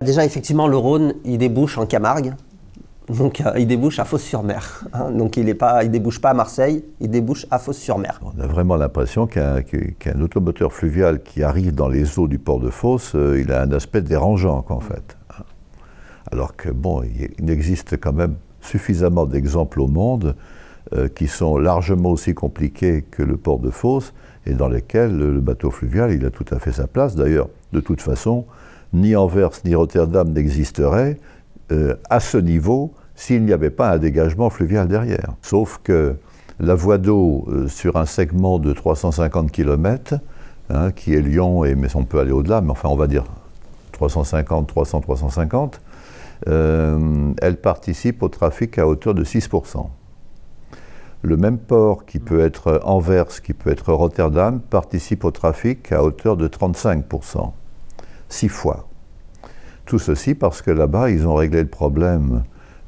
Déjà, effectivement, le Rhône, il débouche en Camargue. Donc, il débouche à Fos-sur-Mer. Hein. Donc, il débouche pas à Marseille, il débouche à Fos-sur-Mer. On a vraiment l'impression qu'un automoteur fluvial qui arrive dans les eaux du port de Fos, il a un aspect dérangeant, en fait. Alors que, bon, il existe quand même suffisamment d'exemples au monde qui sont largement aussi compliqués que le port de Fos et dans lesquels le bateau fluvial, il a tout à fait sa place. D'ailleurs, de toute façon, ni Anvers ni Rotterdam n'existeraient à ce niveau s'il n'y avait pas un dégagement fluvial derrière. Sauf que la voie d'eau sur un segment de 350 km, hein, qui est Lyon, mais on peut aller au-delà, mais enfin on va dire 350, 300, 350, elle participe au trafic à hauteur de 6%. Le même port qui peut être Anvers, qui peut être Rotterdam, participe au trafic à hauteur de 35%, 6 fois. Tout ceci parce que là-bas, ils ont réglé le problème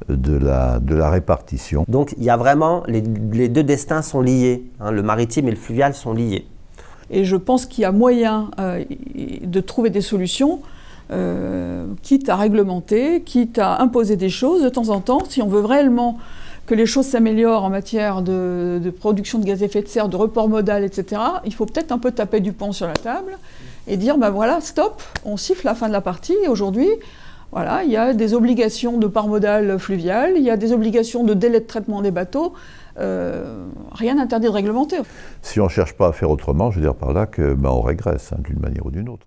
de la répartition. Donc il y a vraiment, les deux destins sont liés, hein, le maritime et le fluvial sont liés. Et je pense qu'il y a moyen de trouver des solutions, quitte à réglementer, quitte à imposer des choses de temps en temps, si on veut réellement que les choses s'améliorent en matière de production de gaz à effet de serre, de report modal, etc., il faut peut-être un peu taper du poing sur la table et dire, ben voilà, stop, on siffle la fin de la partie. Et aujourd'hui, voilà, il y a des obligations de part modale fluviale, il y a des obligations de délai de traitement des bateaux. Rien n'interdit de réglementer. Si on ne cherche pas à faire autrement, je veux dire par là que on régresse d'une manière ou d'une autre.